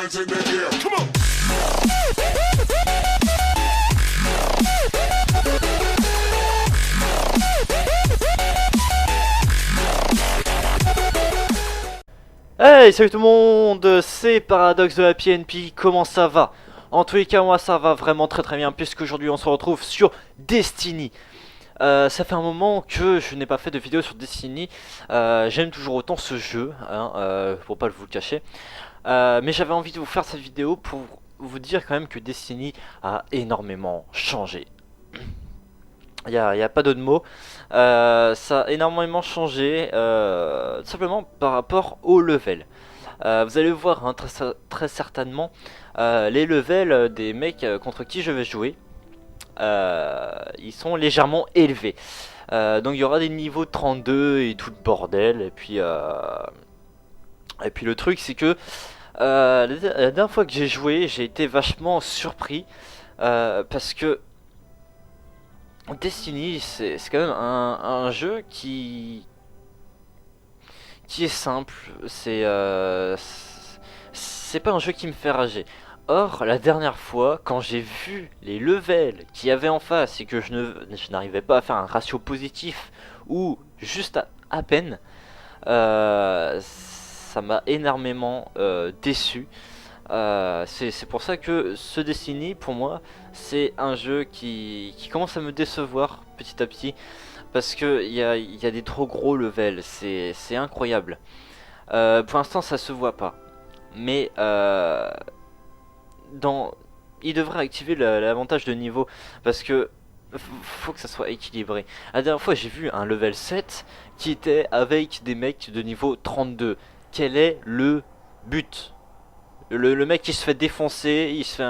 hands in the air. Come on. Hey, salut tout le monde, c'est Paradox de la PNP, comment ça va? En tous les cas, moi ça va vraiment très bien, puisqu'aujourd'hui on se retrouve sur Destiny. Ça fait un moment que je n'ai pas fait de vidéo sur Destiny. J'aime toujours autant ce jeu, hein, pour pas vous le cacher. Mais j'avais envie de vous faire cette vidéo pour vous dire quand même que Destiny a énormément changé. Il n'y a pas d'autre mot. Ça a énormément changé, tout simplement par rapport au level. Vous allez voir, hein, très certainement, les levels des mecs contre qui je vais jouer. Ils sont légèrement élevés. Donc il y aura des niveaux 32 et tout le bordel. Et puis le truc c'est que la dernière fois que j'ai joué, j'ai été vachement surpris. Parce que Destiny, c'est quand même un jeu qui est simple. C'est pas un jeu qui me fait rager. Or, la dernière fois, quand j'ai vu les levels qu'il y avait en face et que je n'arrivais pas à faire un ratio positif ou juste à peine, ça m'a énormément déçu. C'est pour ça que ce Destiny, pour moi, c'est un jeu qui commence à me décevoir petit à petit, parce que il y a des trop gros levels, c'est incroyable. Pour l'instant, ça se voit pas, mais il devrait activer l'avantage de niveau, parce que faut que ça soit équilibré. La dernière fois, j'ai vu un level 7 qui était avec des mecs de niveau 32. Quel est le but? Le mec qui se fait défoncer, il se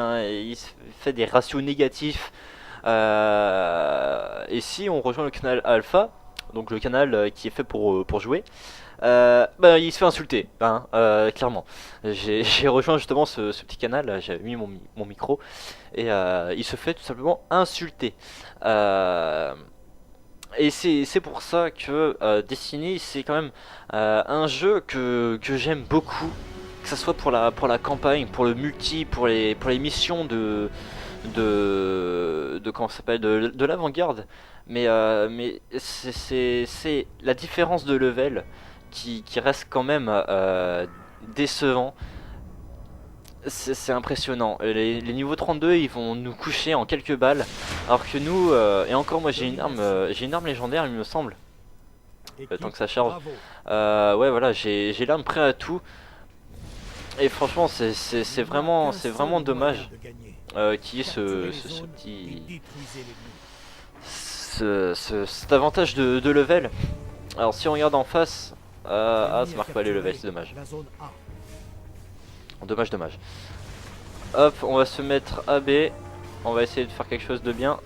fait des ratios négatifs. Et si on rejoint le canal Alpha, donc le canal qui est fait pour jouer, bah, il se fait insulter, hein, clairement. J'ai rejoint justement ce petit canal, j'avais mis mon micro, et il se fait tout simplement insulter. Et c'est pour ça que Destiny, c'est quand même un jeu que j'aime beaucoup. Que ça soit pour la campagne, pour le multi, pour les missions de comment ça s'appelle, de l'avant-garde, mais c'est la différence de level qui reste quand même décevant. C'est impressionnant. Les niveaux 32, ils vont nous coucher en quelques balles, alors que nous, et encore moi j'ai une arme légendaire, il me semble. Le temps que ça charge. Ouais, voilà, j'ai l'arme prêt à tout. Et franchement, c'est vraiment dommage qu'il y ait cet avantage de level. Alors si on regarde en face, ça marque pas les levels, c'est dommage. Dommage. Hop, on va se mettre AB. On va essayer de faire quelque chose de bien.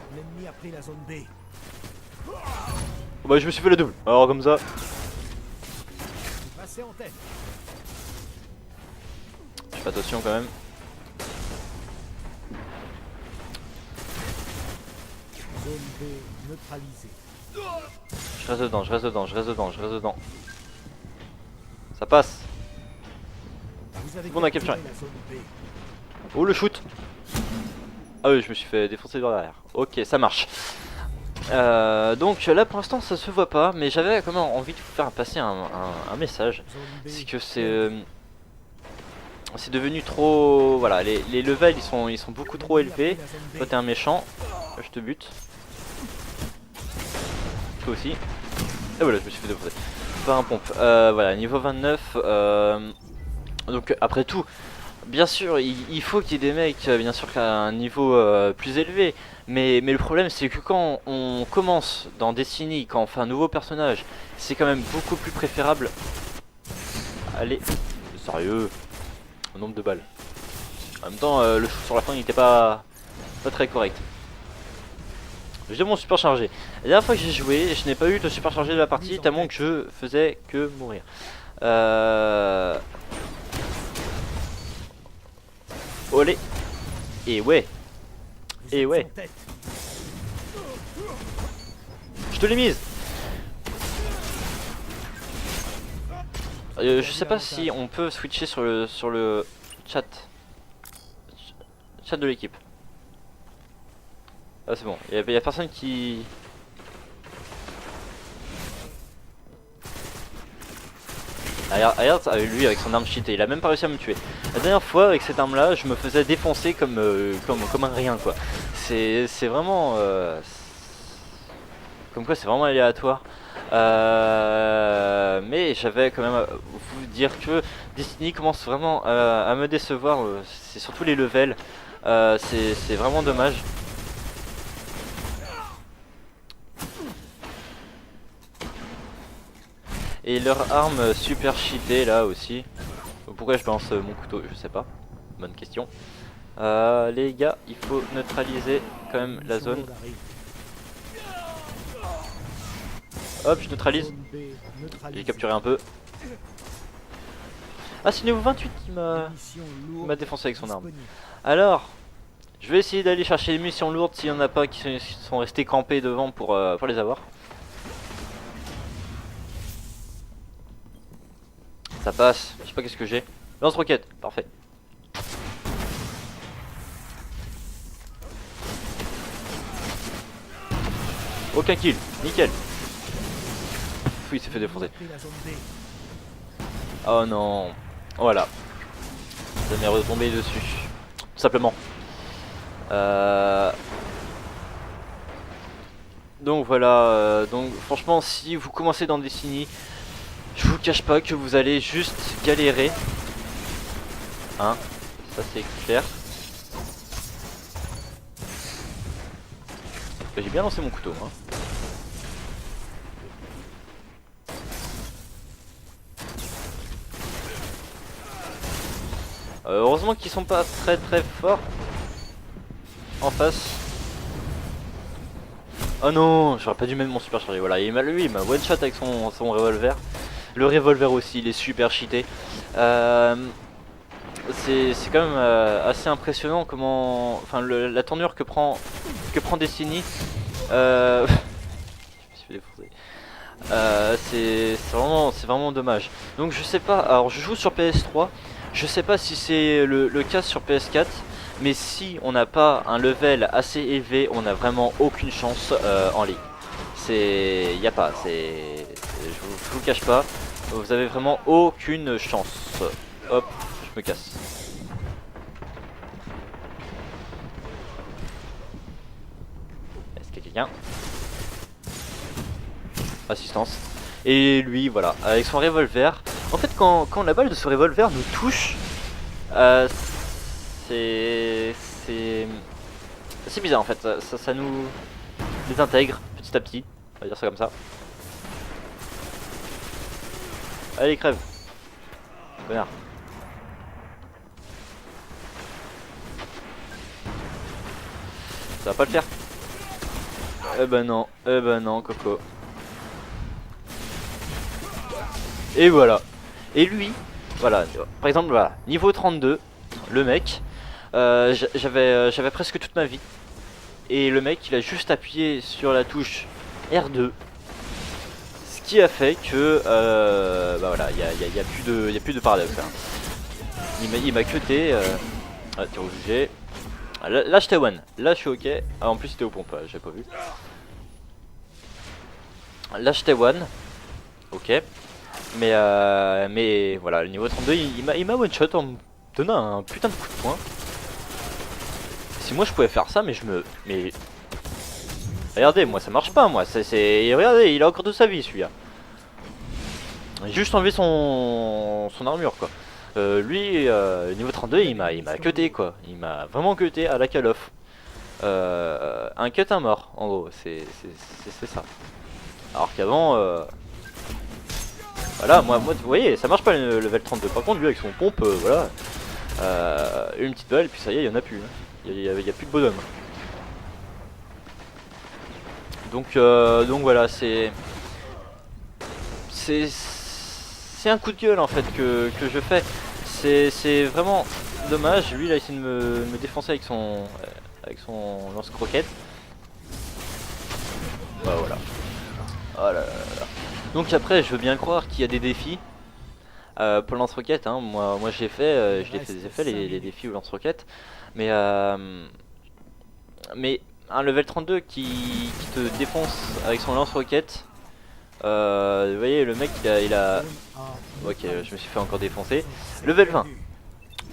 Oh bah je me suis fait le double. Alors comme ça. Fais attention quand même. Je reste dedans. Ça passe. Bon, on a capturé. Oh le shoot. Ah oui, je me suis fait défoncer derrière. Ok, ça marche. Donc là pour l'instant ça se voit pas, mais j'avais quand même envie de vous faire passer un message. C'est que c'est devenu trop... Voilà, les levels ils sont beaucoup trop élevés. Toi t'es un méchant, je te bute. Toi aussi. Et voilà, je me suis fait défoncer par un pompe. Voilà, niveau 29. Donc après tout, bien sûr il faut qu'il y ait des mecs bien sûr qu'à un niveau plus élevé. Mais le problème c'est que quand on commence dans Destiny, quand on fait un nouveau personnage, c'est quand même beaucoup plus préférable. Allez, sérieux, au nombre de balles. En même temps, le shoot sur la fin il était pas très correct. J'ai mon super chargé. La dernière fois que j'ai joué, je n'ai pas eu de super chargé de la partie, tellement que je faisais que mourir. Olé. Et ouais. Je te l'ai mise. Je sais pas si on peut switcher sur le chat. chat de l'équipe. Ah c'est bon, y a personne qui... Regarde lui avec son arme cheatée, il a même pas réussi à me tuer. La dernière fois avec cette arme là je me faisais défoncer comme un rien quoi. C'est vraiment... comme quoi c'est vraiment aléatoire. Mais j'avais quand même à vous dire que Destiny commence vraiment à me décevoir, c'est surtout les levels. C'est vraiment dommage. Et leur arme super cheatée là aussi. Pourquoi je balance mon couteau, je sais pas. Bonne question. Les gars, il faut neutraliser quand même la zone. Hop, je neutralise. J'ai capturé un peu. Ah, c'est niveau 28 qui m'a défoncé avec son arme. Alors, je vais essayer d'aller chercher les munitions lourdes s'il y en a pas qui sont restés campés devant pour les avoir. Ça passe, je sais pas qu'est-ce que j'ai. Lance-roquette, parfait. Aucun kill, nickel. Oui, il s'est fait défoncer. Oh non, voilà. Ça m'est retombé dessus. Tout simplement. Donc voilà, donc franchement si vous commencez dans Destiny, je vous cache pas que vous allez juste galérer. Hein, ça c'est clair. J'ai bien lancé mon couteau hein. Heureusement qu'ils sont pas très forts en face. Oh non, j'aurais pas dû mettre mon super chargé. Voilà, lui il m'a one shot avec son revolver. Le revolver aussi, il est super cheaté. C'est quand même assez impressionnant comment, enfin la tournure que prend Destiny. Je me suis fait défoncer. C'est vraiment dommage. Donc je sais pas. Alors je joue sur PS3. Je sais pas si c'est le cas sur PS4. Mais si on n'a pas un level assez élevé, on n'a vraiment aucune chance en ligne. Y a pas. Je vous cache pas. Vous avez vraiment aucune chance. Hop, je me casse. Est-ce qu'il y a quelqu'un? Assistance. Et lui, voilà, avec son revolver. En fait, quand la balle de ce revolver nous touche, c'est bizarre en fait. Ça nous désintègre petit à petit. On va dire ça comme ça. Allez, crève. Connard. Ça va pas le faire. Eh ben non, Coco. Et voilà. Et lui, voilà, par exemple, voilà, niveau 32, le mec, j'avais presque toute ma vie. Et le mec, il a juste appuyé sur la touche R2. Ce qui a fait que, bah voilà, il y a plus de paradoxe. Hein. Il m'a cuté. Ah, t'es obligé. Là, j'étais one. Là, je suis ok. Ah, en plus, c'était au pompe. J'ai pas vu. Là, j'étais one. Ok. Mais voilà, le niveau 32, il m'a one shot en me donnant un putain de coup de poing. Si moi je pouvais faire ça, mais regardez, moi ça marche pas, moi. Regardez, il a encore de sa vie celui-là. J'ai juste enlevé son armure quoi. Lui, niveau 32, il m'a cuté quoi. Il m'a vraiment cuté à la Call of. Un cut, un mort, en gros, c'est ça. Alors qu'avant, voilà, moi, vous voyez, ça marche pas le level 32. Par contre, lui avec son pompe, voilà, une petite balle, et puis ça y est, il y en a plus. Hein. Il y a plus de bonhomme. Donc voilà, c'est un coup de gueule en fait que je fais. C'est vraiment dommage. Lui, il a essayé de me défoncer avec son lance-croquette. Bah voilà. Oh là là là. Donc après, je veux bien croire qu'il y a des défis. pour le lance-roquette, hein, moi j'ai fait, je l'ai fait des effets, les défis au lance-roquette. Mais, mais un level 32 qui te défonce avec son lance-roquette. Vous voyez, le mec il a. Ok, je me suis fait encore défoncer. Level 20.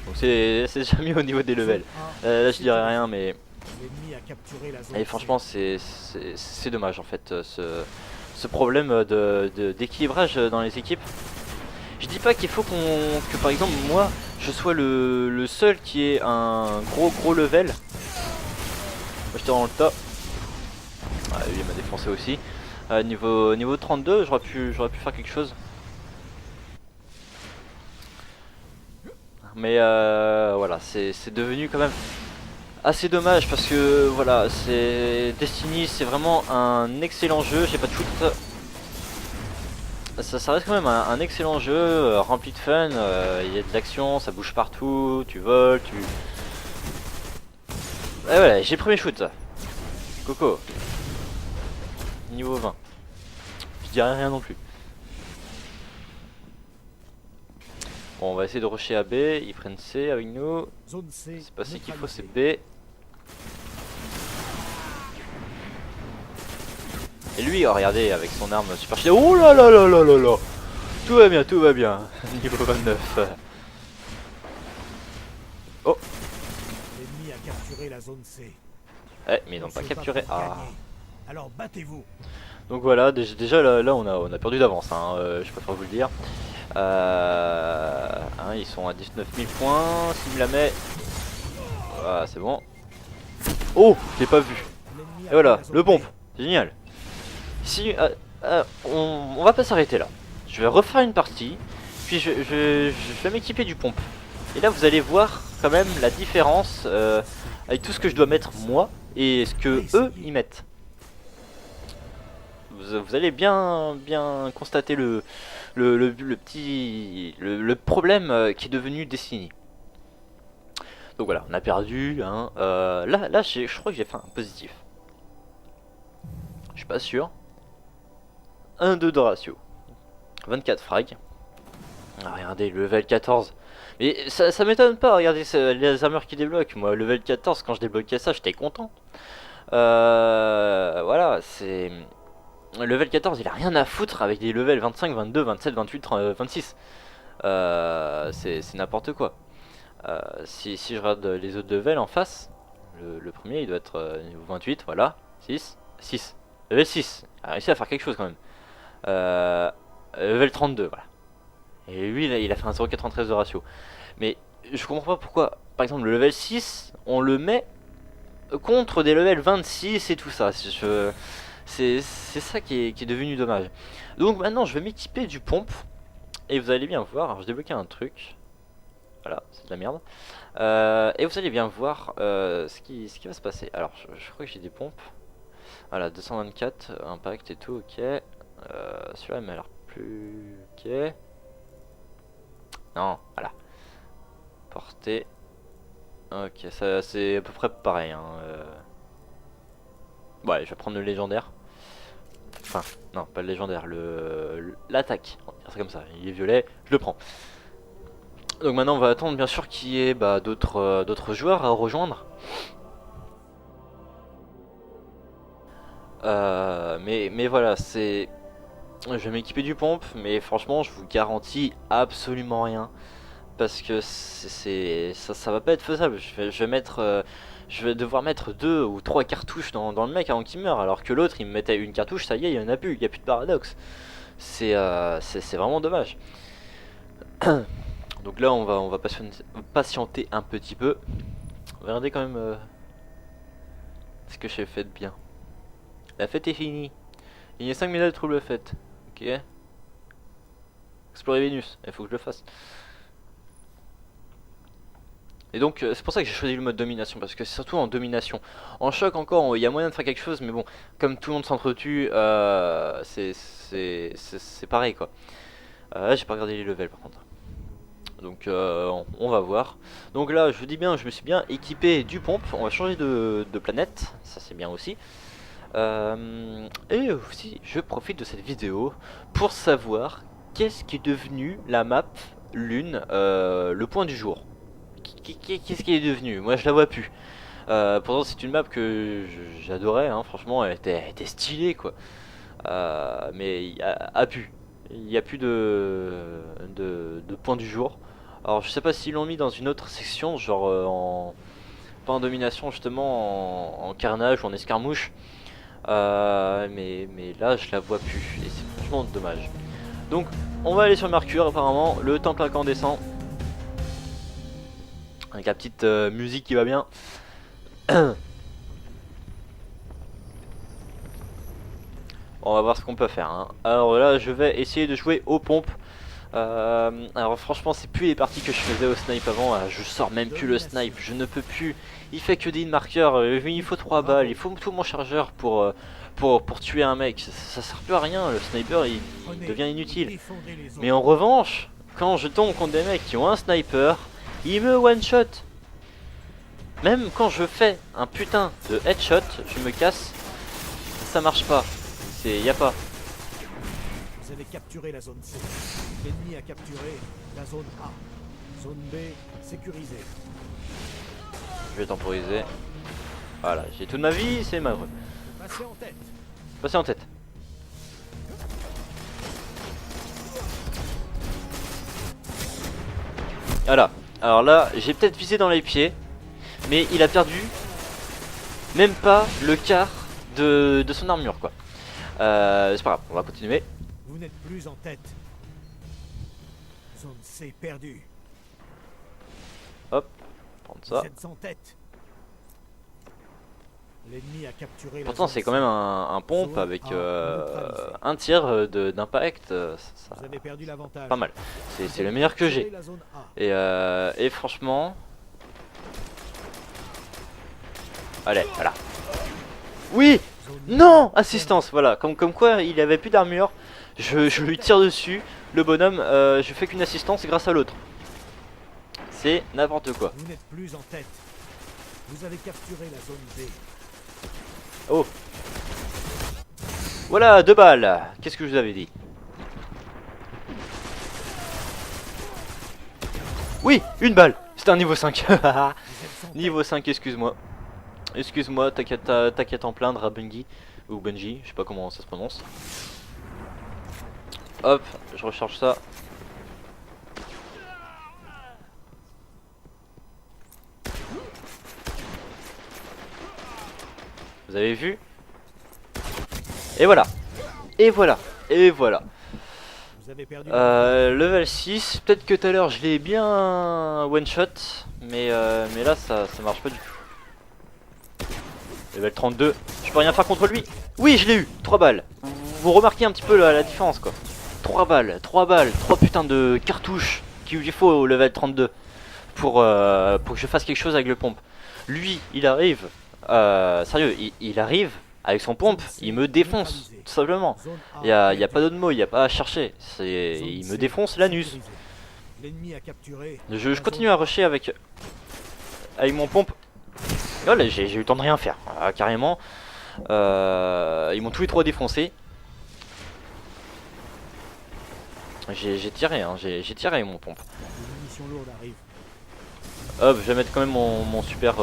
Donc c'est déjà mieux au niveau des levels. Là je dirais rien, mais. Et franchement, c'est dommage en fait, ce problème d'équilibrage dans les équipes. Je dis pas qu'il faut que par exemple moi je sois le seul qui ait un gros level. Moi j'étais dans le tas. Ah, lui il m'a défoncé aussi. Niveau 32, j'aurais pu faire quelque chose. Mais voilà, c'est devenu quand même assez dommage parce que voilà, Destiny, c'est vraiment un excellent jeu. J'ai pas de shoot. Ça reste quand même un excellent jeu, rempli de fun, il y a de l'action, ça bouge partout, tu voles, tu... Et voilà, j'ai le premier shoot. Coco. Niveau 20. Je dirais rien non plus. Bon, on va essayer de rusher à B, ils prennent C avec nous. C'est pas C qu'il faut, c'est B. Et lui, oh, regardez, avec son arme super chère. Oh là là là là là là. Tout va bien, tout va bien. Niveau 29. Oh. L'ennemi a capturé la zone C. Eh, mais ils n'ont pas capturé. Ah. Alors battez-vous. Donc voilà, déjà là on a perdu d'avance, hein, je préfère vous le dire. Hein, ils sont à 19 000 points, s'il me la met. Voilà, c'est bon. Oh, je l'ai pas vu. Et voilà, le pompe, c'est génial. Si, on va pas s'arrêter là. Je vais refaire une partie, puis je vais m'équiper du pompe. Et là vous allez voir quand même la différence avec tout ce que je dois mettre moi et ce que eux y mettent. Vous allez bien constater le problème qui est devenu Destiny. Donc voilà, on a perdu. Hein. Là je crois que j'ai fait un positif. Je suis pas sûr. 1-2 de ratio. 24 frags. Ah, regardez, le level 14. Mais ça m'étonne pas, regardez les armures qui débloquent. Moi, level 14, quand je débloquais ça, j'étais content. Voilà, c'est... Level 14, il a rien à foutre avec des levels 25, 22, 27, 28, 26. C'est n'importe quoi. Si je regarde les autres levels en face, le premier il doit être niveau 28, voilà. 6. Level 6, il a réussi à faire quelque chose quand même. Level 32, voilà. Et lui il a fait un 0,93 de ratio. Mais je comprends pas pourquoi, par exemple, le level 6, on le met contre des levels 26 et tout ça. C'est ça qui est devenu dommage. Donc maintenant je vais m'équiper du pompe. Et vous allez bien voir, alors je débloquais un truc. Voilà, c'est de la merde. Et vous allez bien voir ce qui va se passer. Alors je crois que j'ai des pompes. Voilà, 224, impact et tout, ok. Celui-là il m'a l'air plus... Ok. Non, voilà. Portée. Ok, ça c'est à peu près pareil. Hein. Ouais, je vais prendre le légendaire. Enfin, non, pas le légendaire, l'attaque. On va dire ça comme ça, il est violet, je le prends. Donc maintenant on va attendre bien sûr qu'il y ait d'autres joueurs à rejoindre. Mais voilà, c'est... Je vais m'équiper du pompe, mais franchement je vous garantis absolument rien. Parce que ça va pas être faisable. Je vais devoir mettre 2 ou 3 cartouches dans le mec avant qu'il meure. Alors que l'autre il me mettait une cartouche, ça y est, il y en a plus, il n'y a plus de paradoxe. C'est vraiment dommage. Donc là on va patienter un petit peu. Regardez quand même ce que j'ai fait de bien. La fête est finie. Il y a 5 médailles de trouble fête. Ok. Explorer Vénus, il faut que je le fasse. Et donc c'est pour ça que j'ai choisi le mode domination, parce que c'est surtout en domination. En choc encore, il y a moyen de faire quelque chose, mais bon, comme tout le monde s'entretue, c'est pareil quoi. Là j'ai pas regardé les levels par contre. Donc on va voir. Donc là je vous dis bien, je me suis bien équipé du pompe. On va changer de planète, ça c'est bien aussi. Et aussi je profite de cette vidéo pour savoir qu'est-ce qui est devenu la map lune, le point du jour. Qu'est-ce qu'il est devenu? Moi je la vois plus. Pourtant c'est une map que j'adorais, hein, franchement elle était stylée quoi. Mais il n'y a plus de point du jour. Alors je sais pas s'ils l'ont mis dans une autre section, genre pas en domination justement, en carnage ou en escarmouche. Mais là je la vois plus et c'est franchement dommage. Donc on va aller sur Mercure apparemment, le temple incandescent. Avec la petite musique qui va bien. On va voir ce qu'on peut faire, hein. Alors là je vais essayer de jouer aux pompes. Alors franchement c'est plus les parties que je faisais au snipe avant. Je sors même plus le snipe, je ne peux plus. Il fait que des marqueurs, il faut 3 balles, il faut tout mon chargeur pour tuer un mec. Ça sert plus à rien, le sniper il devient inutile. Mais en revanche, quand je tombe contre des mecs qui ont un sniper, il me one shot. Même quand je fais un putain de headshot, je me casse, ça marche pas. Y a pas. Vous avez capturé la zone C. L'ennemi a capturé la zone A. Zone B sécurisée. Je vais temporiser. Voilà, j'ai toute ma vie, c'est malheureux. Passez en tête. Passez en tête. Voilà. Alors là, j'ai peut-être visé dans les pieds, mais il a perdu même pas le quart de son armure quoi. C'est pas grave, on va continuer. Vous n'êtes plus en tête. Zone C perdue. Hop, prendre ça. Vous êtes en tête. L'ennemi a capturé. Pourtant c'est quand même un pompe avec un tir d'impact. Vous avez perdu l'avantage. Pas mal. C'est le meilleur que j'ai. Et franchement... Allez, voilà. Oui! Non! Assistance, voilà. Comme quoi il avait plus d'armure. Je lui tire dessus. Le bonhomme, je fais qu'une assistance grâce à l'autre. C'est n'importe quoi. Vous n'êtes plus en tête. Vous avez capturé la zone B. Oh! Voilà, 2 balles. Qu'est-ce que je vous avais dit? Oui, 1 balle. C'était un niveau 5. Niveau 5, excuse-moi. Excuse-moi, t'inquiète en plaindre à Bungie. Ou Bungie, je sais pas comment ça se prononce. Hop, je recharge ça. Vous avez vu? Et voilà. Et voilà. Et voilà. Vous avez perdu Level 6. Peut-être que tout à l'heure je l'ai bien one shot. Mais là ça marche pas du tout. Level 32. Je peux rien faire contre lui. Oui, je l'ai eu. 3 balles. Vous remarquez un petit peu la différence quoi. 3 balles. 3 putains de cartouches qu'il lui faut au level 32. Pour que je fasse quelque chose avec le pompe. Lui, il arrive. Sérieux, il arrive avec son pompe, il me défonce, tout simplement. Il y a pas d'autre mot, il n'y a pas à chercher. Il me défonce l'anus. Je continue à rusher avec mon pompe. Oh là, j'ai eu le temps de rien faire, carrément. Ils m'ont tous les trois défoncé. J'ai tiré, hein, j'ai tiré avec mon pompe. Hop, je vais mettre quand même mon super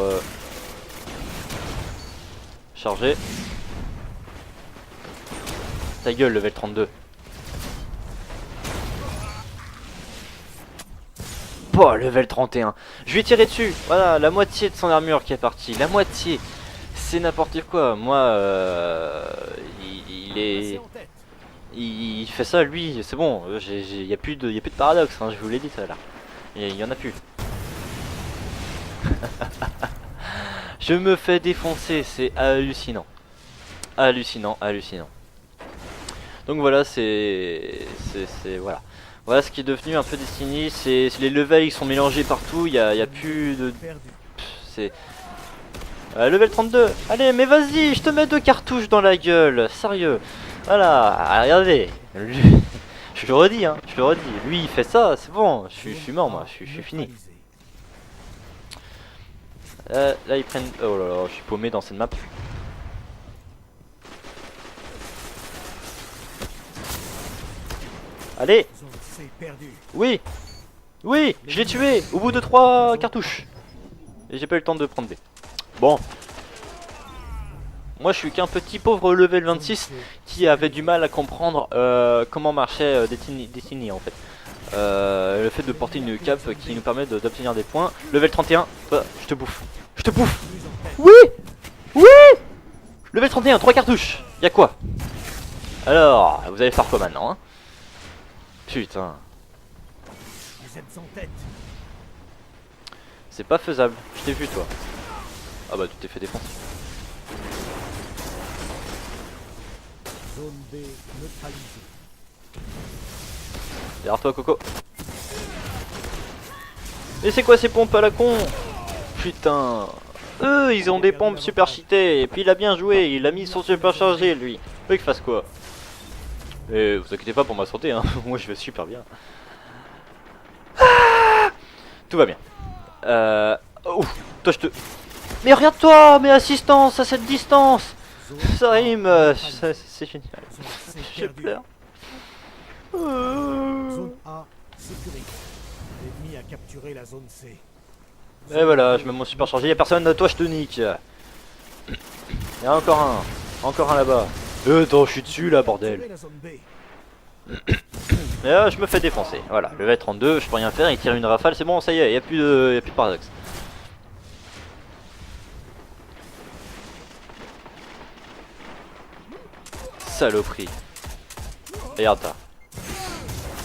chargé. Ta gueule, level 32. Bah, level 31. Je lui ai tiré dessus. Voilà, la moitié de son armure qui est partie. La moitié. C'est n'importe quoi. Moi, il fait ça, lui. C'est bon. Il n'y a plus de paradoxe. Hein, je vous l'ai dit tout à l'heure. Il y en a plus. Je me fais défoncer. C'est hallucinant. Hallucinant, hallucinant. Donc voilà, voilà. Voilà ce qui est devenu un peu Destiny. C'est les levels, ils sont mélangés partout. Il y a plus de. C'est level 32. Allez, mais vas-y, je te mets 2 cartouches dans la gueule. Sérieux. Voilà, regardez. Lui... je le redis, hein. Je le redis. Lui, il fait ça, c'est bon. Je suis mort, moi. Je suis fini. Là, ils prennent. Oh là là, je suis paumé dans cette map. Allez. Oui. Oui, je l'ai tué au bout de 3 cartouches. Et j'ai pas eu le temps de prendre B. Bon. Moi je suis qu'un petit pauvre level 26 qui avait du mal à comprendre comment marchait Destiny en fait. Le fait de porter une cape qui nous permet d'obtenir des points. Level 31, je te bouffe. Je te bouffe. Oui. Oui. Level 31, 3 cartouches. Y'a quoi? Alors, vous allez faire quoi maintenant hein? Putain. Vous êtes en tête. C'est pas faisable. Je t'ai vu toi. Ah bah tu t'es fait défoncer. Zone B neutralisée. Derrière toi Coco. Mais c'est quoi ces pompes à la con? Putain. Eux ils ont des pompes super cheatées. Et puis il a bien joué. Il a mis son super chargé lui. Faut qu'il fasse quoi? Et vous inquiétez pas pour ma santé hein. Moi je vais super bien. Ah, tout va bien. Ouf, toi je te... Mais regarde-toi, mais assistance à cette distance. Ça rime, c'est génial. Je pleure. Zone A sécurisée. L'ennemi a capturé la zone C. Et voilà, je mets mon super chargé, y'a personne, toi je te nique. Y'a encore un. Encore un là-bas. Attends, je suis dessus là, bordel. La zone B. Et là, je me fais défoncer. Voilà, level 32, je peux rien faire, il tire une rafale, c'est bon, ça y est, y'a plus de paradoxe. Saloperie. Regarde ça.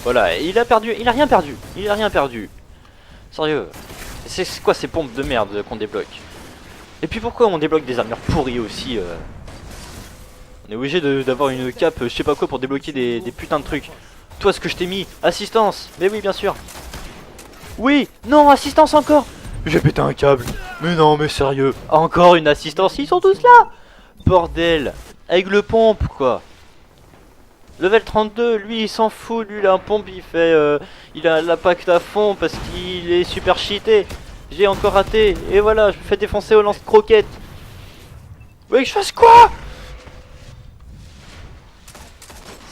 Voilà, il a perdu, il a rien perdu. Il a rien perdu. Sérieux. C'est quoi ces pompes de merde qu'on débloque? Et puis pourquoi on débloque des armures pourries aussi On est obligé d'avoir une cape, je sais pas quoi, pour débloquer des putains de trucs. Toi, ce que je t'ai mis, assistance. Mais oui, bien sûr. Oui, non, assistance encore. J'ai pété un câble. Mais non, mais sérieux. Encore une assistance, ils sont tous là. Bordel. Avec le pompe, quoi. Level 32, lui il s'en fout, lui il a un pompe, il fait il a l'impact à fond parce qu'il est super cheaté. J'ai encore raté, et voilà, je me fais défoncer au lance-croquette. Vous voulez que je fasse quoi?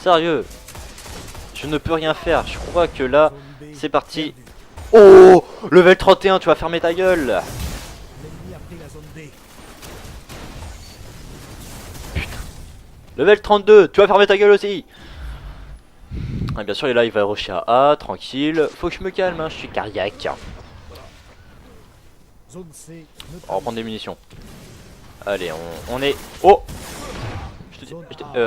Sérieux, je ne peux rien faire, je crois que là, c'est parti. Oh, level 31, tu vas fermer ta gueule. L'ennemi a pris la zone B. Level 32, tu vas fermer ta gueule aussi. Et bien sûr, et là il va rusher à A, tranquille. Faut que je me calme, hein, je suis cardiaque. Zone C On va reprendre des munitions. Allez, on est... Oh,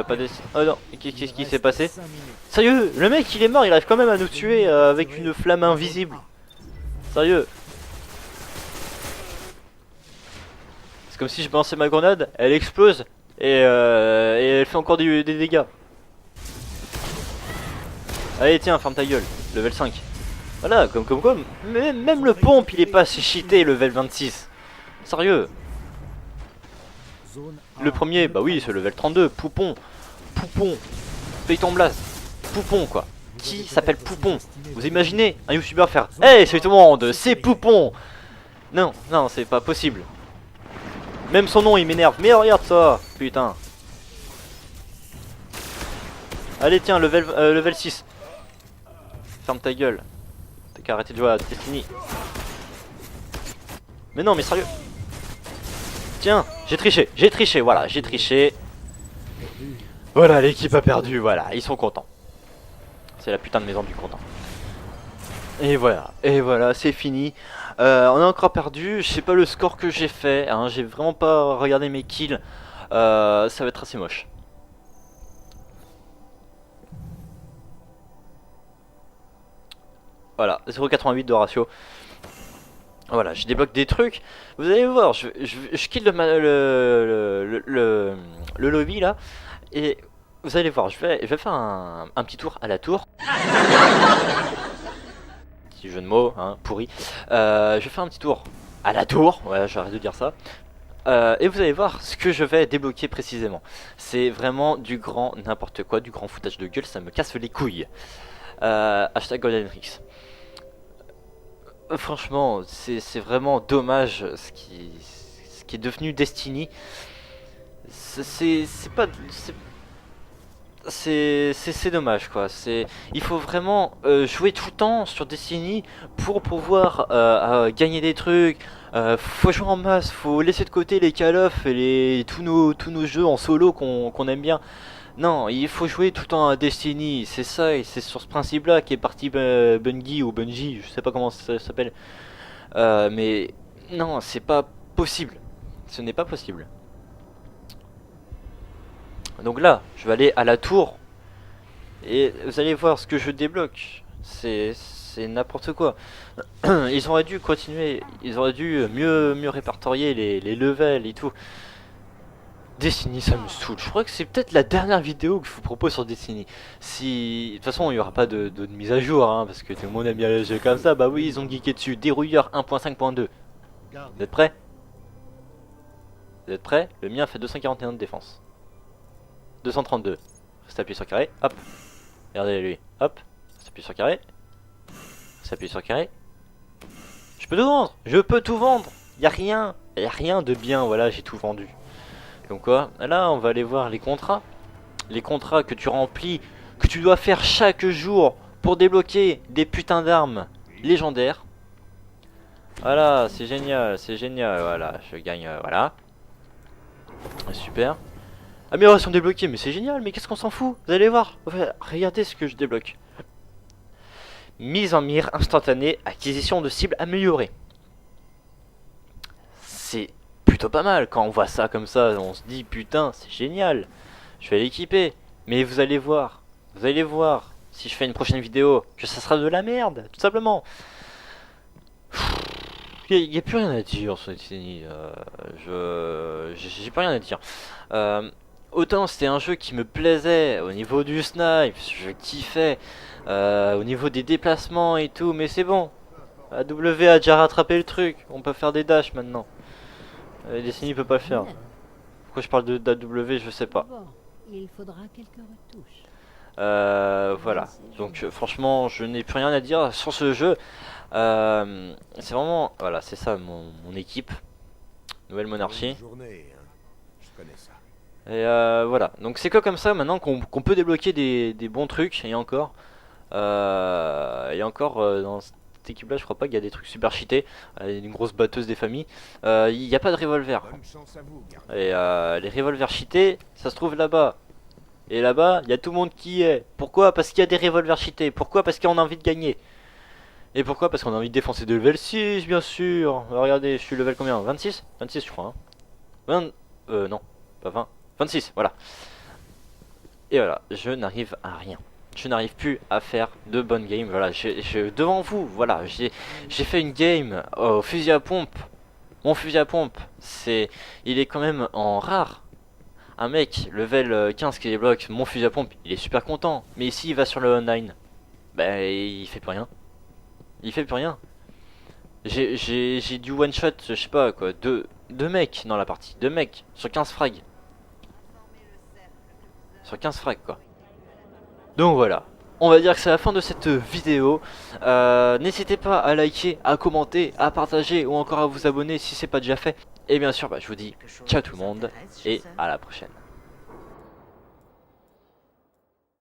pas des... Oh non, qu'est-ce qui s'est passé? Sérieux, le mec il est mort, il arrive quand même à nous tuer avec une flamme invisible. Sérieux. C'est comme si je balançais ma grenade, elle explose et elle fait encore des dégâts. Allez tiens, ferme ta gueule, level 5. Voilà, comme, même le pompe il est pas si cheaté, level 26. Sérieux. Le premier, bah oui, c'est level 32, Poupon. Poupon. Paye ton blaze. Poupon quoi. Qui s'appelle Poupon? Vous imaginez un youtubeur faire hey, c'est tout le monde, c'est Poupon. Non, non, c'est pas possible. Même son nom il m'énerve, mais regarde ça, putain. Allez tiens, level 6. Ferme ta gueule. T'as qu'à arrêter de jouer à Destiny. Mais non, mais sérieux. Tiens, j'ai triché, voilà, j'ai triché. Voilà, l'équipe a perdu, voilà, ils sont contents. C'est la putain de maison du content. Et voilà, c'est fini. On a encore perdu, je sais pas le score que j'ai fait, hein, j'ai vraiment pas regardé mes kills. Ça va être assez moche. Voilà, 0,88 de ratio. Voilà, je débloque des trucs. Vous allez voir, je quitte le lobby là. Et vous allez voir, je vais faire un petit tour à la tour. Petit jeu de mots, hein, pourri. Je vais faire un petit tour à la tour. Ouais, j'arrête de dire ça. Et vous allez voir ce que je vais débloquer précisément. C'est vraiment du grand n'importe quoi, du grand foutage de gueule, ça me casse les couilles. Hashtag GoldenRix. Franchement, c'est vraiment dommage ce qui est devenu Destiny. C'est pas... c'est dommage quoi. Il faut vraiment jouer tout le temps sur Destiny pour pouvoir gagner des trucs. Faut jouer en masse, faut laisser de côté les Call of et tous nos jeux en solo qu'on aime bien. Non, il faut jouer tout le temps à Destiny, c'est ça, et c'est sur ce principe-là qu'est parti Bungie ou Bungie, je sais pas comment ça s'appelle. Mais non, c'est pas possible. Ce n'est pas possible. Donc là, je vais aller à la tour et vous allez voir ce que je débloque. C'est n'importe quoi. Ils auraient dû continuer, ils auraient dû mieux répertorier les levels et tout. Destiny, ça me saoule. Je crois que c'est peut-être la dernière vidéo que je vous propose sur Destiny. Si de toute façon il n'y aura pas de mise à jour, hein, parce que tout le monde aime bien les jeux comme ça. Bah oui, ils ont geeké dessus. Dérouilleur 1.5.2. Vous êtes prêts? Vous êtes prêts? Le mien fait 241 de défense. 232. Reste appuyé sur carré. Hop. Regardez lui. Hop. Reste appuyé sur carré. Reste appuyé sur carré. Je peux tout vendre. Je peux tout vendre. Y a rien de bien. Voilà, j'ai tout vendu. Donc quoi, là on va aller voir les contrats. Les contrats que tu remplis, que tu dois faire chaque jour pour débloquer des putains d'armes légendaires. Voilà, c'est génial, voilà, je gagne, voilà. Super. Amélioration débloquée, mais c'est génial, mais qu'est-ce qu'on s'en fout? Vous allez voir, regardez ce que je débloque. Mise en mire instantanée, acquisition de cibles améliorée. C'est plutôt pas mal, quand on voit ça comme ça, on se dit putain, c'est génial. Je vais l'équiper, mais vous allez voir, si je fais une prochaine vidéo, que ça sera de la merde, tout simplement. Il n'y a plus rien à dire sur Destiny, j'ai plus rien à dire. Autant c'était un jeu qui me plaisait au niveau du snipe, je kiffais, au niveau des déplacements et tout, mais c'est bon. AW a déjà rattrapé le truc, on peut faire des dashs maintenant. Destiny peut pas le faire. Pourquoi je parle d'AW, je sais pas. Il faudra quelques retouches. Voilà, donc franchement je n'ai plus rien à dire sur ce jeu. C'est vraiment, voilà, c'est ça mon équipe. Nouvelle monarchie. Et voilà, donc c'est quoi comme ça maintenant qu'on peut débloquer des bons trucs. Et encore dans cette équipe là je crois pas qu'il y a des trucs super cheatés. Une grosse batteuse des familles. Il n'y a pas de revolver. Et les revolvers cheatés ça se trouve là-bas. Et là-bas, il y a tout le monde qui y est. Pourquoi? Parce qu'il y a des revolvers cheatés. Pourquoi? Parce qu'on a envie de gagner. Et pourquoi? Parce qu'on a envie de défoncer de level 6, bien sûr. Regardez, je suis level combien? 26? 26, je crois. Hein. Non, pas 20. 26, voilà. Et voilà, je n'arrive à rien. Je n'arrive plus à faire de bonnes games. Voilà, devant vous, voilà, j'ai fait une game au fusil à pompe. Mon fusil à pompe, il est quand même en rare. Un mec level 15 qui débloque mon fusil à pompe, il est super content. Mais ici il va sur le online, bah il fait plus rien. Il fait plus rien. J'ai du one shot, je sais pas quoi, deux mecs dans la partie. 2 mecs sur 15 frags. Sur 15 frags quoi. Donc voilà. On va dire que c'est la fin de cette vidéo. N'hésitez pas à liker, à commenter, à partager ou encore à vous abonner si c'est pas déjà fait. Et bien sûr, bah, je vous dis ciao tout le monde et à la prochaine.